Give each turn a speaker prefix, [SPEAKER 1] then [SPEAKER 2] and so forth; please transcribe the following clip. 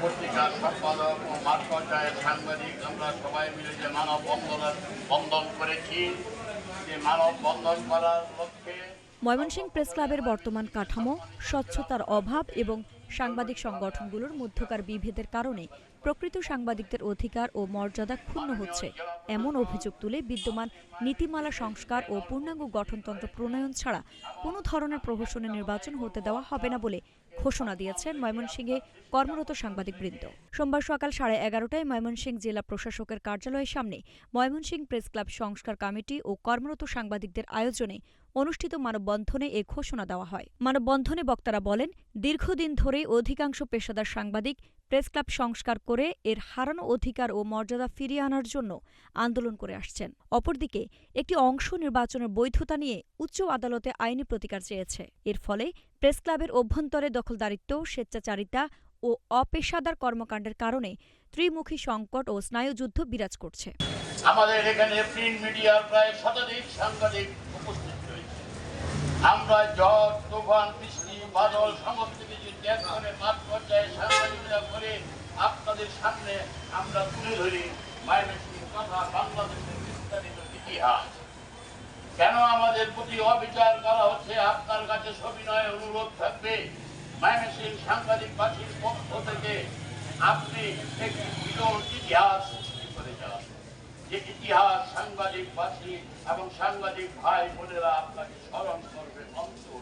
[SPEAKER 1] পত্রিকার সম্পাদক ও মাঠ পর্যায়ের সাংবাদিক আমরা সবাই মিলে যে মানববন্ধন করেছি, যে মানববন্ধন করার লক্ষ্যে
[SPEAKER 2] ময়মনসিংহ প্রেস ক্লাবের বর্তমান কাঠামো, স্বচ্ছতার অভাব এবং সাংবাদিক সংগঠনগুলোর মধ্যকার বিভেদের কারণে প্রকৃত সাংবাদিকদের অধিকার ও মর্যাদা ক্ষুণ্ণ হচ্ছে এমন অভিযোগ তুলে বিদ্যমান নীতিমালা সংস্কার ও পূর্ণাঙ্গ গঠনতন্ত্র প্রণয়ন ছাড়া কোনো ধরনের প্রহসনী নির্বাচন হতে দেওয়া হবে না বলে ঘোষণা দিয়েছেন ময়মনসিংহে কর্মরত সাংবাদিকবৃন্দ। সোমবার সকাল 11:30টায় ময়মনসিংহ জেলা প্রশাসকের কার্যালয়ের সামনে ময়মনসিংহ প্রেস ক্লাব সংস্কার কমিটি ও কর্মরত সাংবাদিকদের আয়োজনে অনুষ্ঠিত মানববন্ধনে এ ঘোষণা দেওয়া হয়। মানববন্ধনে বক্তারা বলেন, দীর্ঘদিন ধরেই অধিকাংশ পেশাদার সাংবাদিক প্রেস ক্লাব সংস্কার করে এর হারানো অধিকার ও মর্যাদা ফিরিয়ে আনার জন্য আন্দোলন করে আসছেন। অপরদিকে একটি অংশ নির্বাচনের বৈধতা নিয়ে উচ্চ আদালতে আইনি প্রতিকার চেয়েছে। এর ফলে প্রেস ক্লাবের অভ্যন্তরে দখলদারিত্ব, স্বেচ্ছাচারিতা ও অপেশাদার কর্মকাণ্ডের কারণে ত্রিমুখী সংকট ও স্নায়ুযুদ্ধ বিরাজ করছে।
[SPEAKER 1] আমাদের এখানে প্রিন্ট মিডিয়ার প্রায় শতাধিক সাংবাদিক উপস্থিত রয়েছে। আমরা ঝড়, তুফান, বৃষ্টি, বাদল সমস্ত কিছু ত্যাগ করে মাঠ পর্যায়ে সাংবাদিকরা করে আপনাদের সামনে আমরা তুলে ধরি ময়মনসিংহ তথা বাংলাদেশের বিস্তারিত ইতিহাস। কেন আমাদের প্রতি অবিচার করা হচ্ছে, আপনার কাছে সবিনয় অনুরোধ থাকবে, ময়মনসিংহ সাংবাদিকবাসীর পক্ষ থেকে আপনি একটি বিরল ইতিহাস সৃষ্টি করে যান, যে ইতিহাস সাংবাদিকবাসী এবং সাংবাদিক ভাই বোনেরা আপনাকে স্মরণ করবে অন্তর